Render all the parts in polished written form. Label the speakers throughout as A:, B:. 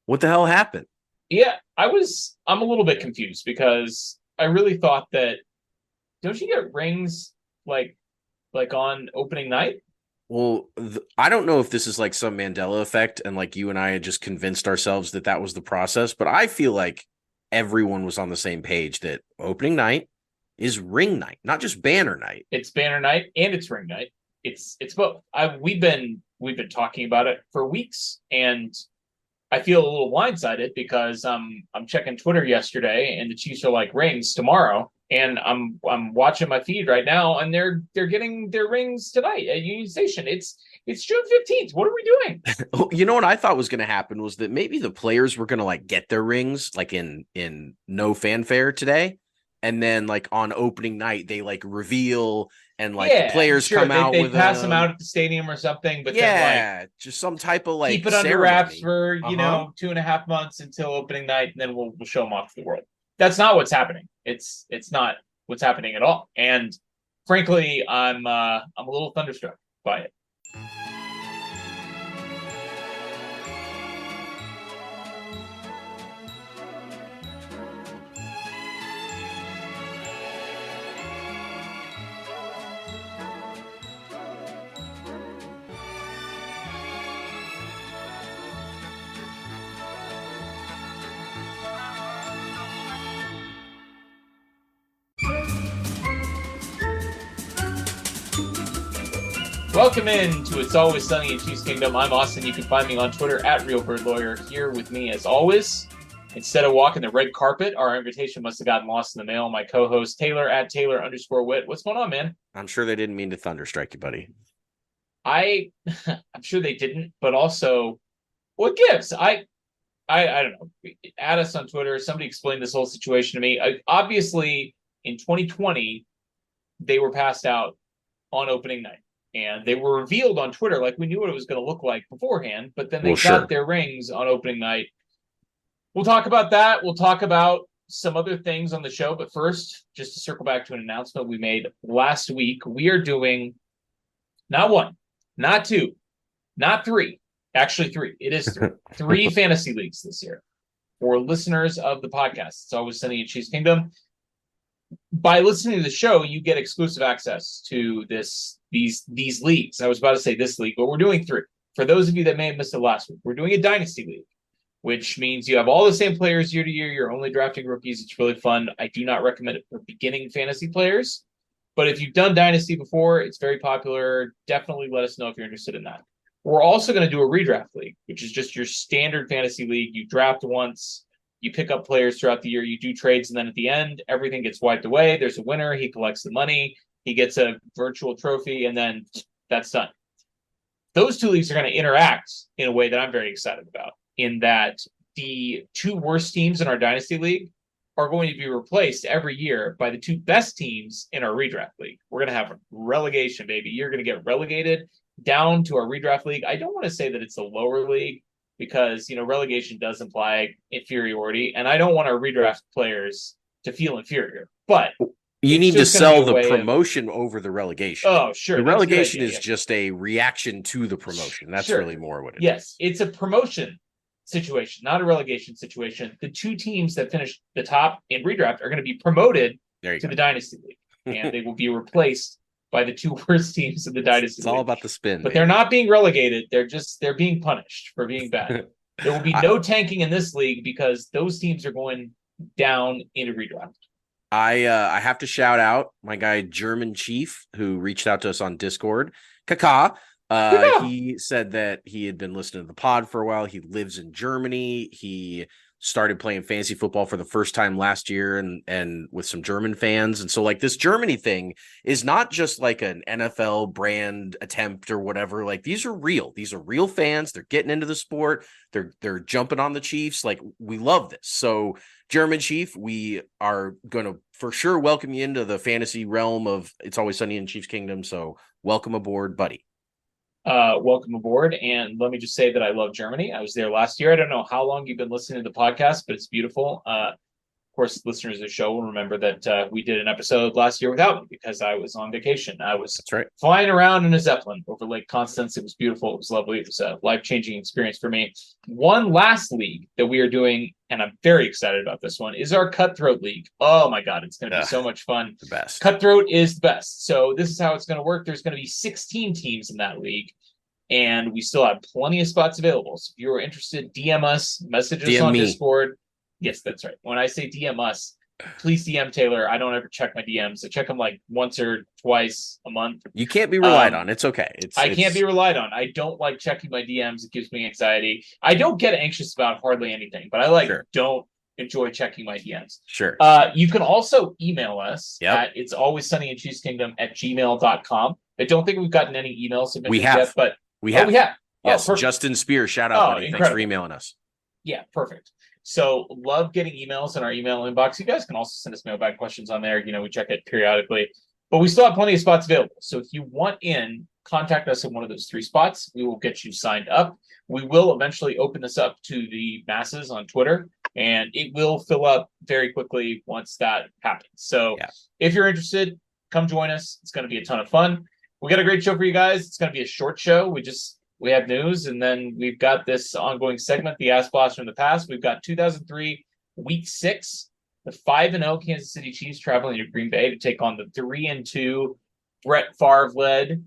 A: What the hell happened?
B: Yeah, I'm a little bit confused because I really thought that don't you get rings like on opening night?
A: Well, I don't know if this is like some Mandela effect and like you and I had just convinced ourselves that that was the process, but I feel like everyone was on the same page that opening night is ring night, not just banner night.
B: It's banner night and it's ring night. It's both. We've been talking about it for weeks, and I feel a little blindsided because I'm checking Twitter yesterday and the Chiefs are like rings tomorrow, and I'm watching my feed right now and they're getting their rings tonight at Union Station. It's June 15th. What are we doing?
A: You know what I thought was going to happen was that maybe the players were going to like get their rings like in no fanfare today, and then like on opening night they like reveal and like the
B: Yeah,
A: players
B: sure.
A: come
B: They
A: out
B: they
A: with
B: pass them
A: them.
B: out at the stadium or something, but then like
A: Yeah, just some type of
B: keep
A: like
B: it under wraps
A: ceremony.
B: for
A: Uh-huh.
B: 2.5 months until opening night, and then we'll show them off to the world. That's not what's happening. It's not what's happening at all. And frankly, I'm a little thunderstruck by it. Welcome in to It's Always Sunny in Chiefs Kingdom. I'm Austin. You can find me on Twitter at RealBirdLawyer. Here with me, as always, instead of walking the red carpet, our invitation must have gotten lost in the mail. My co-host Taylor at Taylor_Wit. What's going on, man?
A: I'm sure they didn't mean to thunderstrike you, buddy.
B: I I'm sure they didn't, but also what gives? I don't know. Add us on Twitter. Somebody explain this whole situation to me. Obviously, in 2020, they were passed out on opening night, and they were revealed on Twitter like we knew what it was going to look like beforehand. But then they
A: Well,
B: got
A: sure.
B: their rings on opening night. We'll talk about that. We'll talk about some other things on the show. But first, just to circle back to an announcement we made last week, we are doing not one, not two, not three, actually three. It is three fantasy leagues this year for listeners of the podcast. It's Always Sunny in Chiefs Kingdom. By listening to the show, you get exclusive access to these leagues. I was about to say this league, but we're doing three. For those of you that may have missed it last week, we're doing a dynasty league, which means you have all the same players year to year. You're only drafting rookies. It's really fun. I do not recommend it for beginning fantasy players, but if you've done dynasty before, it's very popular. Definitely let us know if you're interested in that. We're also going to do a redraft league, which is just your standard fantasy league. You draft once, you pick up players throughout the year, you do trades, and then at the end, everything gets wiped away. There's a winner. He collects the money. He gets a virtual trophy, and then that's done. Those two leagues are going to interact in a way that I'm very excited about, in that the two worst teams in our dynasty league are going to be replaced every year by the two best teams in our redraft league. We're going to have relegation, baby. You're going to get relegated down to our redraft league. I don't want to say that it's a lower league because, relegation does imply inferiority, and I don't want our redraft players to feel inferior, but
A: You
B: it's
A: need to
B: just going to be
A: sell
B: a
A: the
B: way of,
A: promotion over the relegation.
B: oh,
A: The
B: sure, that's a good
A: relegation
B: idea.
A: is
B: Yeah.
A: just a reaction to the promotion. That's
B: Sure.
A: really more what it is.
B: Yes, it's a promotion situation, not a relegation situation. The two teams that finish the top in redraft are going to be promoted
A: There you
B: to
A: go.
B: the dynasty league, and they will be replaced by the two worst teams in the dynasty
A: It's all
B: league.
A: about the spin,
B: But they're
A: baby.
B: not being relegated. They're being punished for being bad. There will be
A: I,
B: no tanking in this league because those teams are going down into redraft.
A: I have to shout out my guy German Chief who reached out to us on Discord. Kaka. He said that he had been listening to the pod for a while. He lives in Germany. He started playing fantasy football for the first time last year and with some German fans. And so like this Germany thing is not just like an NFL brand attempt or whatever. Like these are real. These are real fans. They're getting into the sport. They're jumping on the Chiefs. Like we love this. So German Chief, we are going to for sure welcome you into the fantasy realm of It's Always Sunny in Chiefs Kingdom. So welcome aboard, buddy.
B: Welcome aboard. And let me just say that I love Germany. I was there last year. I don't know how long you've been listening to the podcast, but it's beautiful. course, listeners of the show will remember that we did an episode last year without me because I was on vacation. I was
A: That's right.
B: flying around in a Zeppelin over Lake Constance. It was beautiful. It was lovely. It was a life-changing experience for me. One last league that we are doing, and I'm very excited about this one, is our Cutthroat League. Oh my God, it's going to be so much fun.
A: The best.
B: Cutthroat is the best. So this is how it's going to work. There's going to be 16 teams in that league. And we still have plenty of spots available. So if you're interested, DM us, message us on Discord. Yes, that's right. When I say DM us, please DM Taylor. I don't ever check my DMs. I check them like once or twice a month.
A: You can't be relied on. It's okay.
B: I can't be relied on. I don't like checking my DMs. It gives me anxiety. I don't get anxious about hardly anything, but I don't enjoy checking my DMs.
A: Sure.
B: You can also email us at itsalwayssunnyinchiefskingdom@gmail.com. I don't think we've gotten any emails submitted yet, but we have.
A: Yes, Justin Spear, shout out, buddy. Thanks for emailing us.
B: Yeah, perfect. So love getting emails in our email inbox. You guys can also send us mailbag questions on there. We check it periodically, but we still have plenty of spots available. So if you want in, contact us in one of those 3 spots. We will get you signed up. We will eventually open this up to the masses on Twitter, and it will fill up very quickly once that happens. So if you're interested, come join us. It's going to be a ton of fun. We got a great show for you guys. It's going to be a short show. We have news, and then we've got this ongoing segment, the Ass Blast from the Past. We've got 2003 Week 6, the 5-0 Kansas City Chiefs traveling to Green Bay to take on the 3-2 Brett Favre-led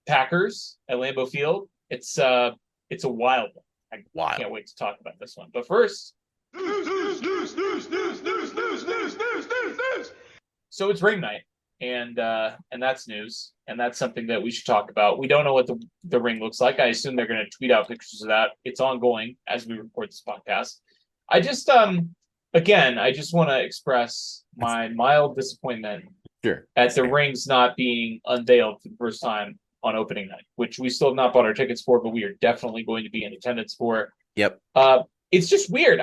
B: Packers at Lambeau Field. It's a wild one. I can't wait to talk about this one. But first, news. So it's ring night. And that's news, and that's something that we should talk about. We don't know what the ring looks like. I assume they're going to tweet out pictures of that. It's ongoing as we record this podcast. I just want to express my mild disappointment at the rings not being unveiled for the first time on opening night, which we still have not bought our tickets for, but we are definitely going to be in attendance for.
A: Yep.
B: It's just weird.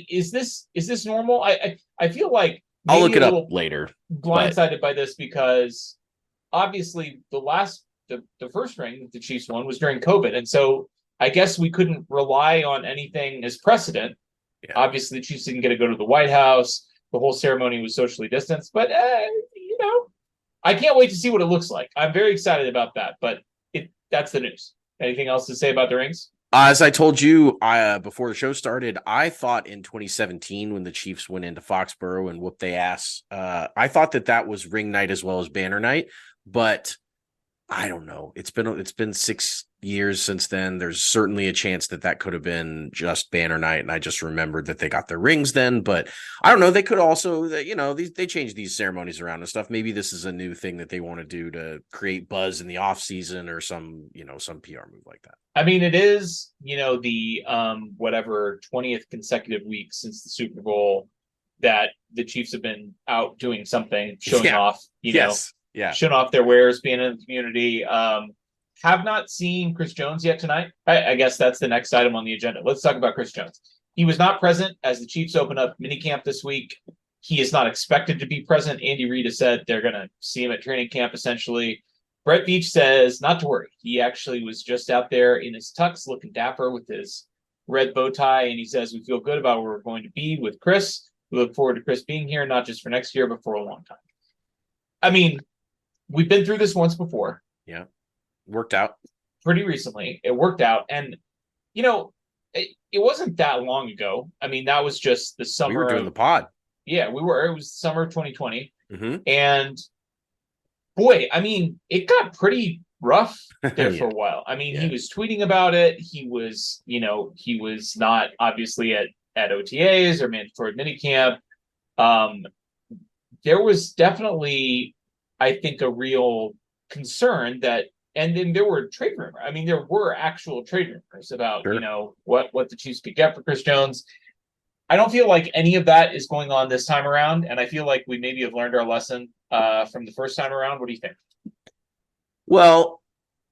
B: Is this normal? I feel like.
A: I'll look it up later.
B: Blindsided by this because obviously the first ring that the Chiefs won was during COVID, and so I guess we couldn't rely on anything as precedent. Yeah. Obviously, the Chiefs didn't get to go to the White House. The whole ceremony was socially distanced, but I can't wait to see what it looks like. I'm very excited about that, but that's the news. Anything else to say about the rings?
A: As I told you before the show started, I thought in 2017 when the Chiefs went into Foxborough and whooped their ass, I thought that was ring night as well as banner night, but I don't know. It's been 6 years since then. There's certainly a chance that could have been just banner night, and I just remembered that they got their rings then. But I don't know. They could also, they change these ceremonies around and stuff. Maybe this is a new thing that they want to do to create buzz in the off season or some PR move like that.
B: I mean, it is the 20th consecutive week since the Super Bowl that the Chiefs have been out doing something, showing off. Showing off their wares, being in the community. Have not seen Chris Jones yet tonight. I guess that's the next item on the agenda. Let's talk about Chris Jones. He was not present as the Chiefs open up minicamp this week. He is not expected to be present. Andy Reid has said they're going to see him at training camp, essentially. Brett Veach says not to worry. He actually was just out there in his tux looking dapper with his red bow tie, and he says, we feel good about where we're going to be with Chris. We look forward to Chris being here, not just for next year, but for a long time. I mean, we've been through this once before.
A: Yeah. Worked out. Pretty
B: recently. It worked out. And, it wasn't that long ago. I mean, that was just the summer.
A: We were doing the pod.
B: Yeah, we were. It was summer 2020.
A: Mm-hmm.
B: And, boy, I mean, it got pretty rough there for a while. I mean, he was tweeting about it. He was not obviously at OTAs or mandatory minicamp. There was definitely, I think, a real concern that, and then there were trade rumors. I mean, there were actual trade rumors about, what the Chiefs could get for Chris Jones. I don't feel like any of that is going on this time around, and I feel like we maybe have learned our lesson from the first time around. What do you think?
A: Well,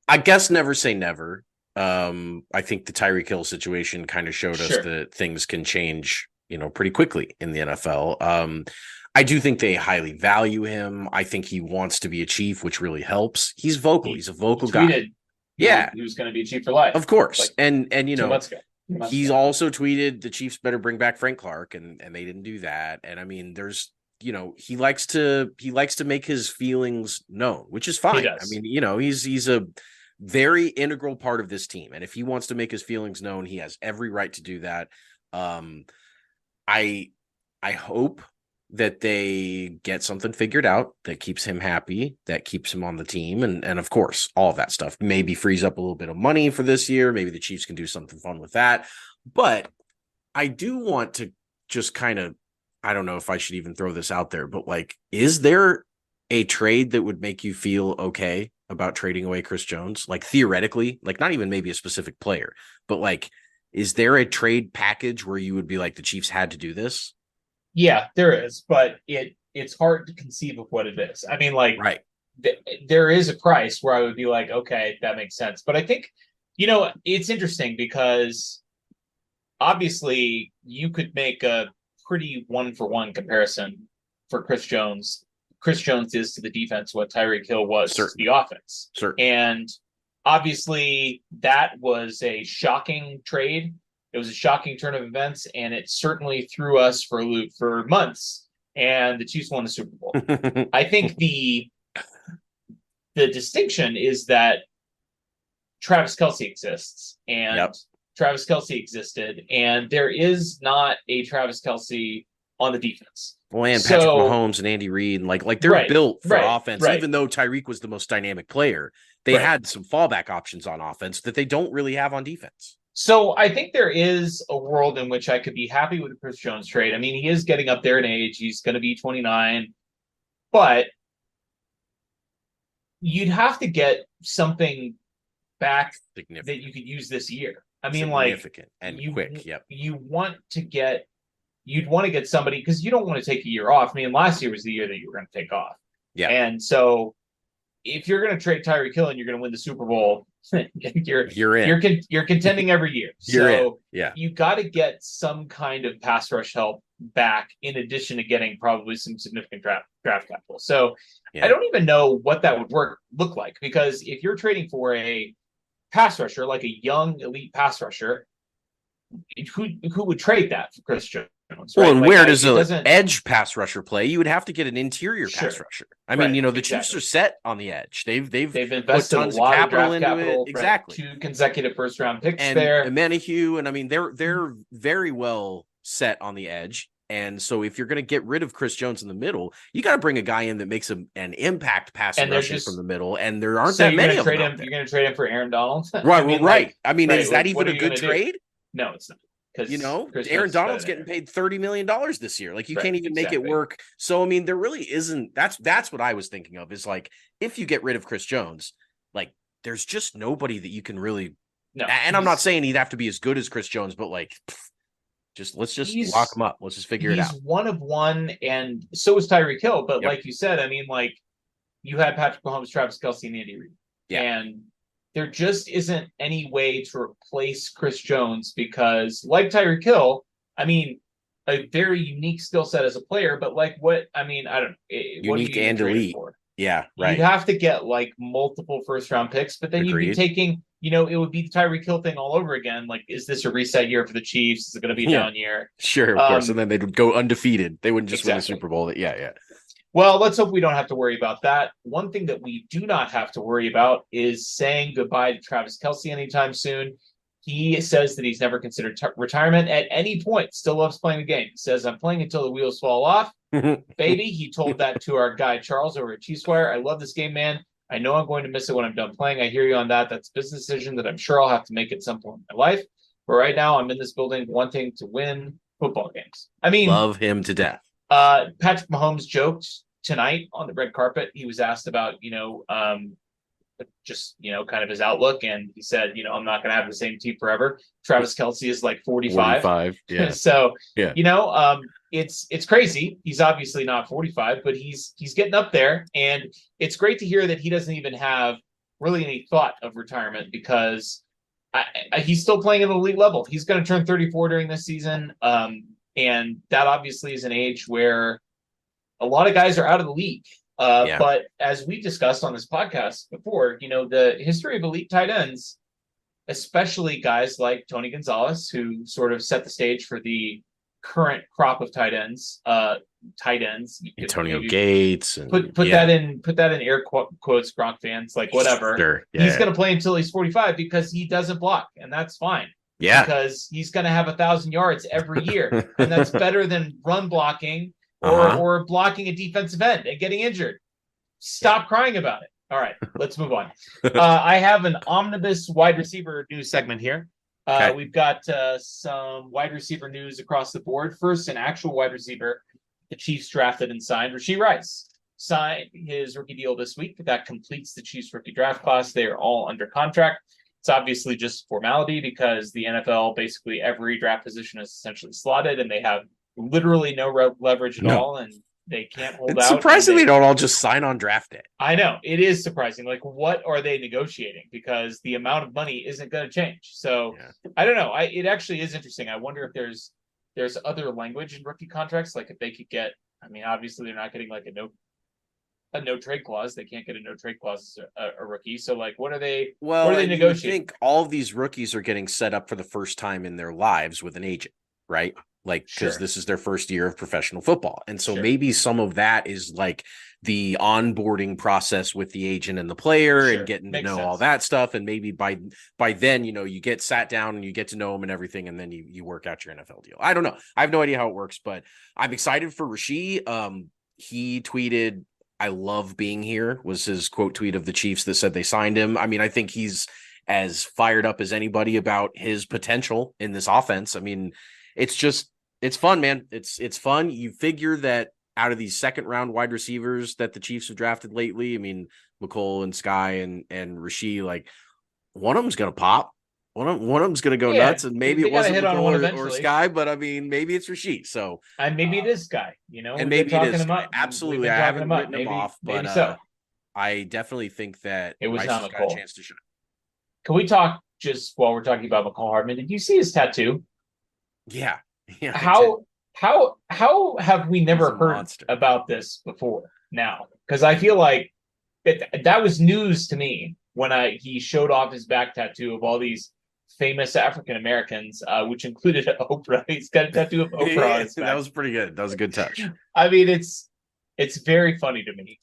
A: I guess never say never. I think the Tyreek Hill situation kind of showed us that things can change, pretty quickly in the NFL. I do think they highly value him. I think he wants to be a Chief, which really helps. He's vocal. He's a vocal guy.
B: He was going to be a Chief for life.
A: Of course. And
B: 2 months ago.
A: He's also tweeted the Chiefs better bring back Frank Clark, and they didn't do that. And I mean, there's he likes to make his feelings known, which is fine. I mean, he's a very integral part of this team, and if he wants to make his feelings known, he has every right to do that. I hope that they get something figured out that keeps him happy, that keeps him on the team. And of course, all of that stuff maybe frees up a little bit of money for this year. Maybe the Chiefs can do something fun with that. But I do want to just kind of, I don't know if I should even throw this out there, but like, is there a trade that would make you feel okay about trading away Chris Jones? Like theoretically, like not even maybe a specific player, but like, is there a trade package where you would be like, the Chiefs had to do this?
B: Yeah, there is, but it's hard to conceive of what it is. I mean, like,
A: right.
B: There is a price where I would be like, okay, that makes sense. But I think, it's interesting because obviously you could make a pretty 1-for-1 comparison for Chris Jones. Chris Jones is to the defense what Tyreek Hill was to the offense. And obviously that was a shocking trade. It was a shocking turn of events, and it certainly threw us for a loop for months. And the Chiefs won the Super Bowl. I think the distinction is that Travis Kelce exists, and Travis Kelce existed, and there is not a Travis Kelce on the defense.
A: Well, and Patrick Mahomes and Andy Reid, like they're built for offense. Even though Tyreek was the most dynamic player, they had some fallback options on offense that they don't really have on defense.
B: So I think there is a world in which I could be happy with the Chris Jones trade. I mean, he is getting up there in age. He's going to be 29. But you'd have to get something back that you could use this year. I mean,
A: significant and quick. Yep.
B: You'd want to get somebody, because you don't want to take a year off. I mean, last year was the year that you were going to take off.
A: Yeah.
B: And so if you're going to trade Tyreek Hill and you're going to win the Super Bowl, you're in. You're contending every year. You got to get some kind of pass rush help back, in addition to getting probably some significant draft capital. So I don't even know what that would look like, because if you're trading for a pass rusher, like a young elite pass rusher, who would trade that for Chris Jones?
A: Right? Well, and where does an edge pass rusher play? You would have to get an interior pass rusher. I mean, the Chiefs are set on the edge. They've
B: invested
A: tons
B: a lot
A: of capital
B: into
A: it. Exactly.
B: 2 consecutive first-round picks
A: and
B: there.
A: Amenahue, and I mean, they're very well set on the edge. And so if you're going to get rid of Chris Jones in the middle, you got to bring a guy in that makes an impact passing rushing from the middle. And there aren't that many of them.
B: You're going to trade him for Aaron Donald?
A: Right. I mean, is that even a good trade?
B: No, it's not.
A: Aaron Donald's getting paid $30 million this year. Like, you can't even make it work. So, I mean, there really isn't. That's what I was thinking of, is like, if you get rid of Chris Jones, like, there's just nobody that you can really. No, and I'm not saying he'd have to be as good as Chris Jones, but like, let's just lock him up. Let's just figure it out.
B: He's one of one, and so is Tyreek Hill. But like you said, I mean, like, you had Patrick Mahomes, Travis Kelce, and Andy Reid. And there just isn't any way to replace Chris Jones, because, like Tyreek Hill, I mean, a very unique skill set as a player, but like I don't know.
A: Unique and elite. Yeah, right.
B: You'd have to get like multiple first-round picks, but then you'd be taking, it would be the Tyreek Hill thing all over again. Like, is this a reset year for the Chiefs? Is it going to be a down year?
A: Sure, of course. And then they'd go undefeated. They wouldn't just win the Super Bowl. Yeah.
B: Well, let's hope we don't have to worry about that. One thing that we do not have to worry about is saying goodbye to Travis Kelce anytime soon. He says that he's never considered retirement at any point. Still loves playing the game. He says, "I'm playing until the wheels fall off." Baby, he told that to our guy Charles over at Chiefs Wire. "I love this game, man. I know I'm going to miss it when I'm done playing. I hear you on that. That's a business decision that I'm sure I'll have to make at some point in my life. But right now, I'm in this building wanting to win football games." I mean,
A: love him to death.
B: Patrick Mahomes joked tonight on the red carpet. He was asked about, just, kind of his outlook. And he said, I'm not going to have the same team forever. Travis Kelce is like 45.
A: Yeah.
B: So, it's crazy. He's obviously not 45, but he's getting up there. And it's great to hear that he doesn't even have really any thought of retirement, because he's still playing at the elite level. He's going to turn 34 during this season. And that obviously is an age where a lot of guys are out of the league. But as we discussed on this podcast before, the history of elite tight ends, especially guys like Tony Gonzalez, who sort of set the stage for the current crop of tight ends. Tight ends. You could
A: Antonio
B: maybe
A: Gates and
B: put that in air quotes, Gronk fans, like whatever.
A: Sure. Yeah,
B: He's going to play until he's 45 because he doesn't block, and that's fine.
A: Yeah.
B: Because he's going to have 1,000 yards every year, and that's better than run blocking
A: Uh-huh.
B: or blocking a defensive end and getting injured. Stop crying about it. All right, let's move on. I have an omnibus wide receiver news segment here.
A: Okay.
B: We've got some wide receiver news across the board. First, an actual wide receiver the Chiefs drafted and signed. Rashee Rice signed his rookie deal this week. That completes the Chiefs rookie draft class. They are all under contract. It's obviously just formality because the NFL, basically every draft position is essentially slotted, and they have literally no leverage at all, and they can't hold
A: it's
B: out.
A: Surprising they don't all just sign on draft day.
B: I know. It is surprising. Like, what are they negotiating? Because the amount of money isn't going to change. So, I don't know. It actually is interesting. I wonder if there's other language in rookie contracts. Like, if they could get, I mean, obviously they're not getting like a no trade clause. They can't get a no trade clause as a rookie. So, like, what are they negotiating?
A: You think all of these rookies are getting set up for the first time in their lives with an agent, right? Like, because this is their first year of professional football. And so maybe some of that is like the onboarding process with the agent and the player and getting to know all that stuff. And maybe by then, you get sat down and you get to know them and everything. And then you work out your NFL deal. I don't know. I have no idea how it works, but I'm excited for Rashee. He tweeted, "I love being here," was his quote tweet of the Chiefs that said they signed him. I mean, I think he's as fired up as anybody about his potential in this offense. I mean, it's fun, man. It's fun. You figure that out of these second round wide receivers that the Chiefs have drafted lately, I mean, McColl and Sky and Rashee, like one of them's going to pop. One of them's going to go nuts, and maybe it wasn't McColl or Sky, but I mean, maybe it's Rashee. So,
B: and maybe it is Sky,
A: and maybe it is Sky. Absolutely. I haven't written him off, but I definitely think that
B: it was not
A: got a chance to shine.
B: Can we talk just while we're talking about McCall Hardman? Did you see his tattoo?
A: Yeah.
B: How have we never heard about this before now? Because I feel like that was news to me when he showed off his back tattoo of all these famous African Americans, which included Oprah. He's got a tattoo of Oprah on his back.
A: That was pretty good. That was a good touch.
B: I mean, it's very funny to me.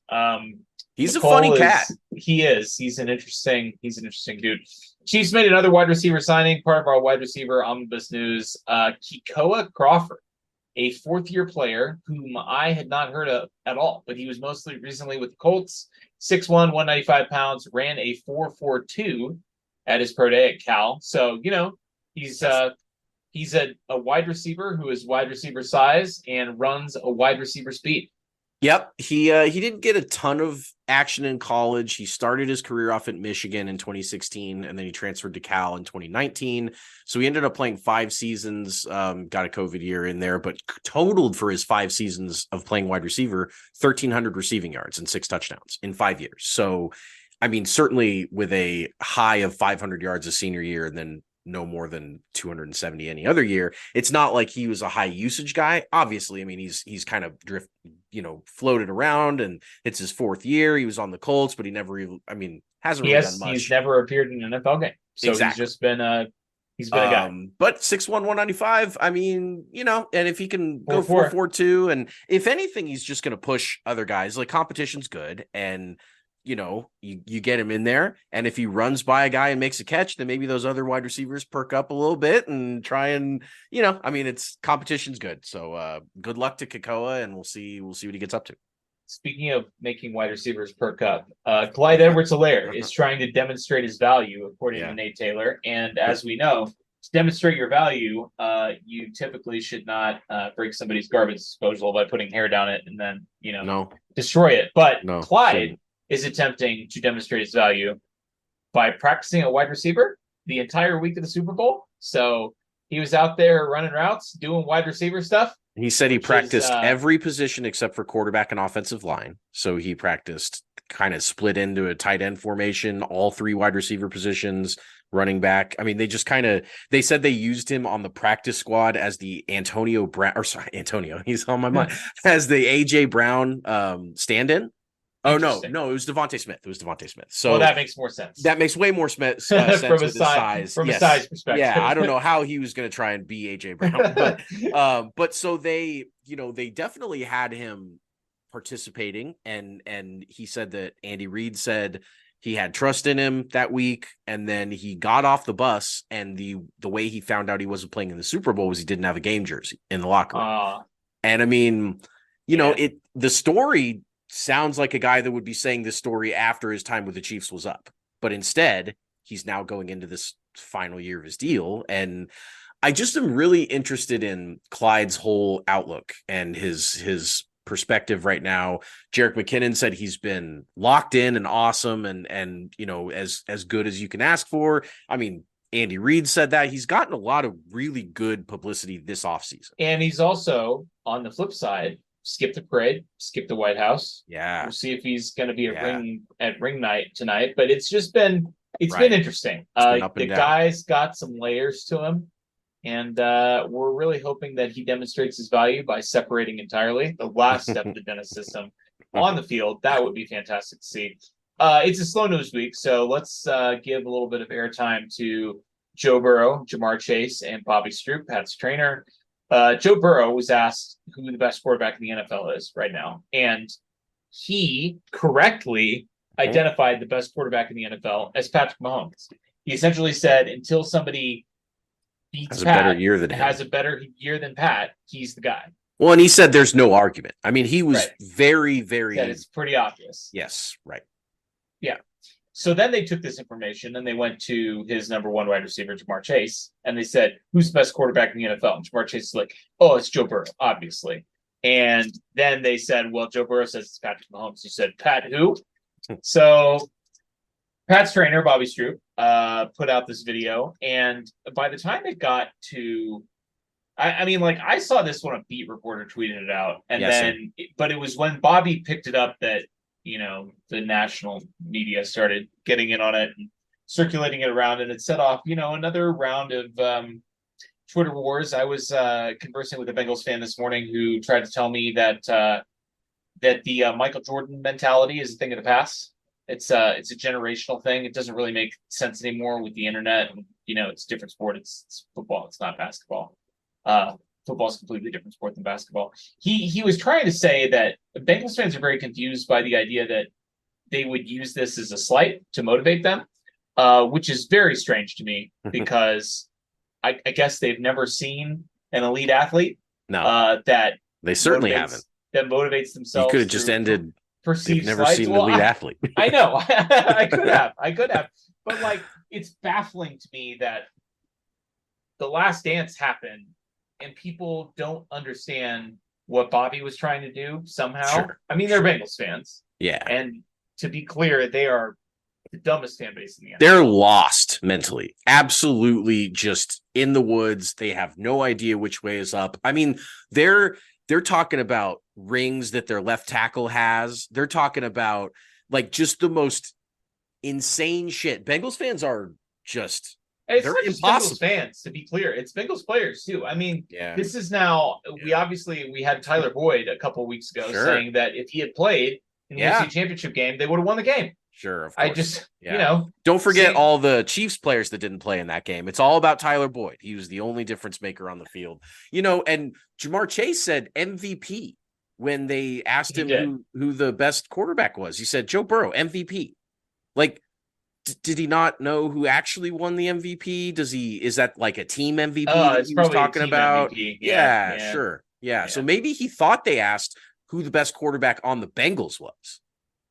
A: He's McCall a funny cat.
B: He is. He's an interesting dude. Chiefs made another wide receiver signing, part of our wide receiver omnibus news. Kekoa Crawford, a fourth-year player whom I had not heard of at all, but he was mostly recently with the Colts. 6'1", 195 pounds, ran a 4.42 at his pro day at Cal. So, he's a wide receiver who is wide receiver size and runs a wide receiver speed.
A: Yep. He didn't get a ton of action in college. He started his career off at Michigan in 2016, and then he transferred to Cal in 2019. So he ended up playing 5 seasons, got a COVID year in there, but totaled for his 5 seasons of playing wide receiver, 1,300 receiving yards and 6 touchdowns in 5 years. So, I mean, certainly with a high of 500 yards a senior year and then no more than 270 any other year. It's not like he was a high usage guy. Obviously, I mean, he's kind of floated around, and it's his 4th year. He was on the Colts, but he never even, hasn't really done much.
B: He's never appeared in an NFL game. So exactly. He's been a guy.
A: But 6'1", 195, I mean, and if he can go 4.42, and if anything, he's just going to push other guys. Like, competition's good, and you get him in there, and if he runs by a guy and makes a catch, then maybe those other wide receivers perk up a little bit and try and, it's competition's good. So good luck to Kekoa, and we'll see what he gets up to.
B: Speaking of making wide receivers perk up, Clyde Edwards-Helaire is trying to demonstrate his value, according to Nate Taylor. And as we know, to demonstrate your value, you typically should not break somebody's garbage disposal by putting hair down it and then, destroy it. But Clyde is attempting to demonstrate his value by practicing a wide receiver the entire week of the Super Bowl. So he was out there running routes, doing wide receiver stuff.
A: He said he practiced every position except for quarterback and offensive line. So he practiced kind of split into a tight end formation, all 3 wide receiver positions, running back. I mean, they said they used him on the practice squad as the he's on my mind, as the AJ Brown stand-in. Oh no,
B: Interesting.
A: no, it was Devontae Smith. It was Devontae Smith.
B: Well,
A: So
B: that makes more sense.
A: that makes way more sense
B: from
A: with his size.
B: from a
A: Yes.
B: size perspective.
A: Yeah, I don't know how he was going to try and be AJ Brown, but so they, they definitely had him participating, and he said that Andy Reid said he had trust in him that week, and then he got off the bus, and the way he found out he wasn't playing in the Super Bowl was he didn't have a game jersey in the locker room. And I mean, the story sounds like a guy that would be saying this story after his time with the Chiefs was up, but instead he's now going into this final year of his deal. And I just am really interested in Clyde's whole outlook and his perspective right now. Jerick McKinnon said he's been locked in and awesome and as good as you can ask for. I mean, Andy Reid said that he's gotten a lot of really good publicity this offseason.
B: And he's also, on the flip side, skipped the parade, skipped the White House.
A: Yeah.
B: We'll see if he's going to be at ring night tonight, but it's been interesting. The guy's got some layers to him, and we're really hoping that he demonstrates his value by separating entirely. The last step of the Dennis system on the field, that would be fantastic to see. It's a slow news week, so let's give a little bit of airtime to Joe Burrow, Jamar Chase, and Bobby Stroop, Pat's trainer. Joe Burrow was asked who the best quarterback in the NFL is right now, and he correctly identified the best quarterback in the NFL as Patrick Mahomes. He essentially said, until somebody beats Pat, has a better year than Pat, he's the guy.
A: Well, and he said there's no argument. I mean, he was very, very...
B: That it's pretty obvious.
A: Yes, right.
B: Yeah. So then they took this information and they went to his number one wide receiver, Jamar Chase, and they said, who's the best quarterback in the NFL? And Jamar Chase is like, oh, it's Joe Burrow, obviously. And then they said, well, Joe Burrow says it's Patrick Mahomes. He said, Pat, who? So Pat's trainer, Bobby Stroop, put out this video. And by the time it got to, I saw this when a beat reporter tweeted it out. And but it was when Bobby picked it up that, the national media started getting in on it and circulating it around. And it set off, another round of Twitter wars. I was conversing with a Bengals fan this morning who tried to tell me that the Michael Jordan mentality is a thing of the past. It's a generational thing. It doesn't really make sense anymore with the internet. And, it's a different sport. It's football. It's not basketball. Football is a completely different sport than basketball. He was trying to say that Bengals fans are very confused by the idea that they would use this as a slight to motivate them, which is very strange to me because I guess they've never seen an elite athlete.
A: No,
B: that
A: they certainly haven't.
B: That motivates themselves.
A: You could have just ended.
B: Perceived
A: never seen an elite athlete.
B: I know. I could have. But it's baffling to me that the Last Dance happened and people don't understand what Bobby was trying to do somehow.
A: Sure.
B: I mean, they're Bengals fans.
A: Yeah.
B: And to be clear, they are the dumbest fan base in the NFL.
A: They're lost mentally. Absolutely just in the woods. They have no idea which way is up. I mean, they're talking about rings that their left tackle has. They're talking about just the most insane shit. Bengals fans are just...
B: And it's not just Bengals fans, to be clear. It's Bengals players, too. I mean, this is now... We had Tyler Boyd a couple of weeks ago saying that if he had played in the NFC Championship game, they would have won the game.
A: Sure, of course.
B: Don't
A: forget all the Chiefs players that didn't play in that game. It's all about Tyler Boyd. He was the only difference maker on the field. And Jamar Chase said MVP when they asked him who the best quarterback was. He said Joe Burrow, MVP. Did he not know who actually won the MVP? Is that a team MVP that he was talking about? MVP. Yeah, sure. Yeah. So maybe he thought they asked who the best quarterback on the Bengals was.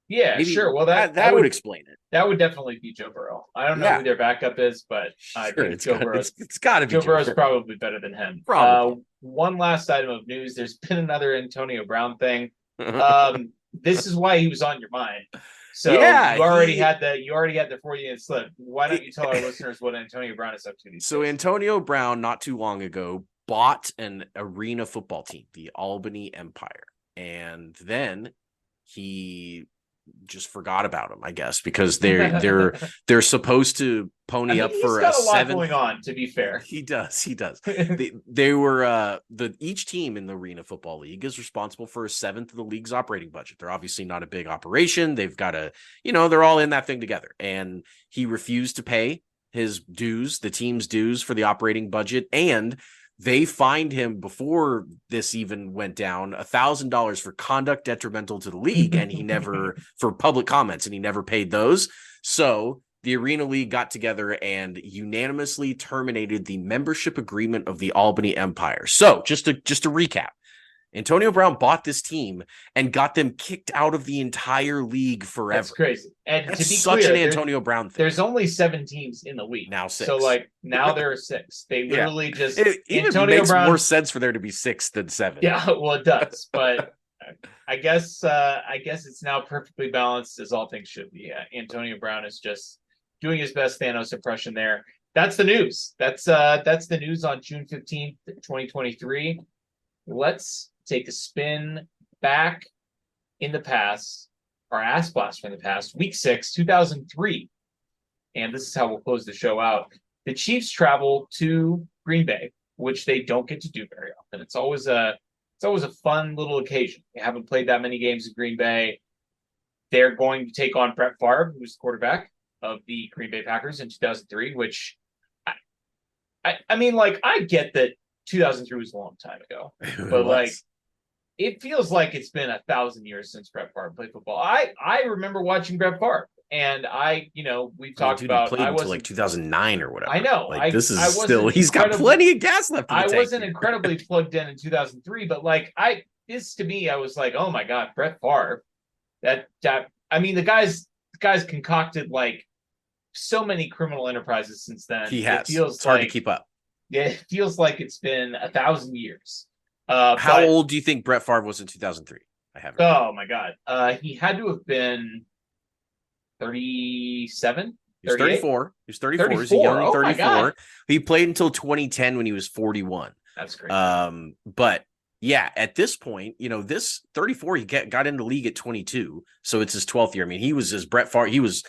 B: Yeah, maybe sure. Well,
A: that would explain it.
B: That would definitely be Joe Burrow. I don't know who their backup is, but I think Joe Burrow.
A: It's got to be
B: Joe Burrow's probably better than him.
A: Probably.
B: One last item of news: there's been another Antonio Brown thing. This is why he was on your mind. So you already had the 40-minute slip. Why don't you tell our listeners what Antonio Brown is up to these days?
A: Antonio Brown, not too long ago, bought an arena football team, the Albany Empire, and then he just forgot about him, I guess, because they're supposed to pony up for
B: he's got
A: a
B: a lot
A: seventh.
B: going on, to be fair.
A: He does. They were each team in the Arena Football League is responsible for a seventh of the league's operating budget. They're obviously not a big operation. They've got they're all in that thing together. And he refused to pay his dues, the team's dues for the operating budget, and they fined him before this even went down $1,000 for conduct detrimental to the league, and he never for public comments, and he never paid those. So the Arena League got together and unanimously terminated the membership agreement of the Albany Empire. So just to recap, Antonio Brown bought this team and got them kicked out of the entire league forever.
B: That's crazy. And
A: that's
B: to be
A: such
B: clear,
A: an Antonio Brown thing.
B: There's only 7 teams in the league.
A: Now 6.
B: So now there are 6. They literally just
A: it even
B: Antonio
A: makes
B: Brown,
A: more sense for there to be 6 than 7.
B: Yeah, well it does. But I guess it's now perfectly balanced, as all things should be. Antonio Brown is just doing his best Thanos impression there. That's the news. That's the news on June 15th, 2023. Let's take a spin back in the past, our ass blast from the past, week 6, 2003. And this is how we'll close the show out. The Chiefs travel to Green Bay, which they don't get to do very often. It's always a fun little occasion. They haven't played that many games in Green Bay. They're going to take on Brett Favre, who's the quarterback of the Green Bay Packers in 2003, which I mean, I get that 2003 was a long time ago, but it feels like it's been 1,000 years since Brett Favre played football. I remember watching Brett Favre, and we've talked about.
A: He played until 2009 or whatever.
B: I know.
A: He's got plenty of gas left. In the tank
B: wasn't incredibly plugged in 2003, but to me, I was like, oh my god, Brett Favre. I mean, the guy's concocted so many criminal enterprises since then.
A: He has. It's hard to keep up.
B: It feels like it's been 1,000 years.
A: How old do you think Brett Favre was in 2003? I haven't.
B: Oh my god. He had to have been 37.
A: He was 34. He was 34. He was a young 34. He played until 2010 when he was 41.
B: That's great.
A: But yeah, at this point, this 34, he got into the league at 22, so it's his 12th year. I mean, he was as Brett Favre. He was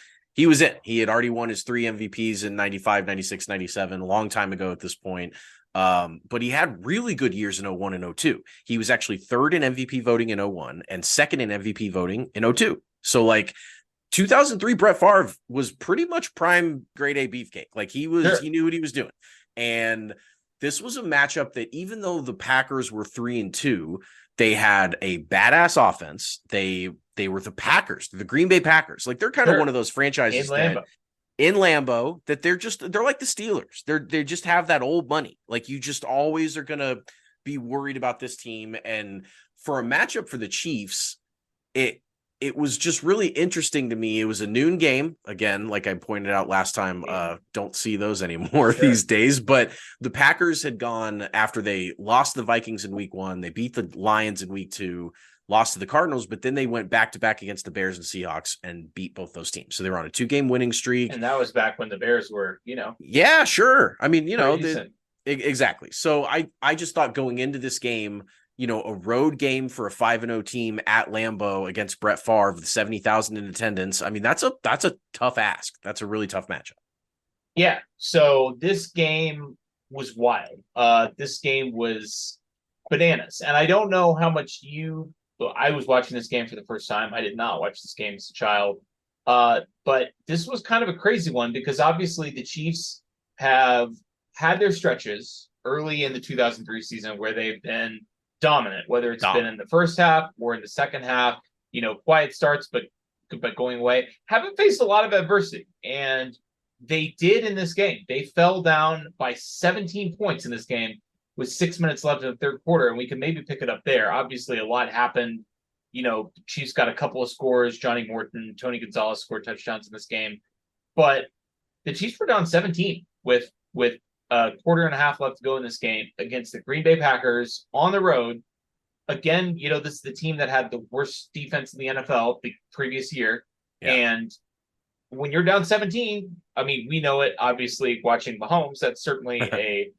A: in. He had already won his 3 MVPs in 95, 96, 97, a long time ago at this point. But he had really good years in 01 and 02. He was actually 3rd in MVP voting in 01 and 2nd in MVP voting in 02. So 2003 Brett Favre was pretty much prime grade A beefcake. He knew what he was doing. And this was a matchup that, even though the Packers were 3-2, they had a badass offense. They were the Packers, the Green Bay Packers. They're kind of one of those franchises in Lambeau that they're like the Steelers. They just have that old money. You just always are going to be worried about this team. And for a matchup for the Chiefs, it was just really interesting to me. It was a noon game. Again, like I pointed out last time, don't see those anymore these days. But the Packers had gone after they lost the Vikings in week 1. They beat the Lions in week 2, lost to the Cardinals, but then they went back-to-back against the Bears and Seahawks and beat both those teams. So they were on a 2-game winning streak.
B: And that was back when the Bears were,
A: Yeah, sure. I mean, exactly. So I just thought going into this game, a road game for a 5-0 team at Lambeau against Brett Favre with 70,000 in attendance. I mean, that's a tough ask. That's a really tough matchup.
B: Yeah. So this game was wild. This game was bananas. And I don't know how much I was watching this game for the first time. I did not watch this game as a child. But this was kind of a crazy one because obviously the Chiefs have had their stretches early in the 2003 season where they've been dominant, whether it's been in the first half or in the second half, quiet starts, but going away, haven't faced a lot of adversity. And they did in this game. They fell down by 17 points in this game with 6 minutes left in the third quarter. And we can maybe pick it up there. Obviously, a lot happened. Chiefs got a couple of scores. Johnny Morton, Tony Gonzalez scored touchdowns in this game. But the Chiefs were down 17 with a quarter and a half left to go in this game against the Green Bay Packers on the road. Again, this is the team that had the worst defense in the NFL the previous year. Yeah. And when you're down 17, I mean, we know it, obviously, watching Mahomes, that's certainly a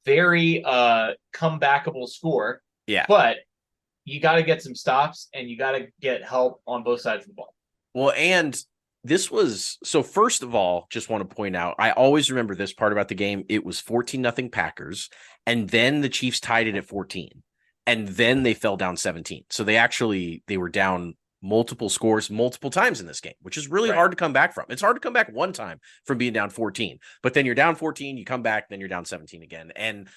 B: very comebackable score.
A: Yeah.
B: But, you got to get some stops and you got to get help on both sides of the ball.
A: Well, and this was so first of all, just want to point out, I always remember this part about the game. It was 14-0 Packers, and then the Chiefs tied it at 14, and then they fell down 17. So they were down multiple scores multiple times in this game, which is really hard to come back from. It's hard to come back one time from being down 14, but then you're down 14, you come back, then you're down 17 again. And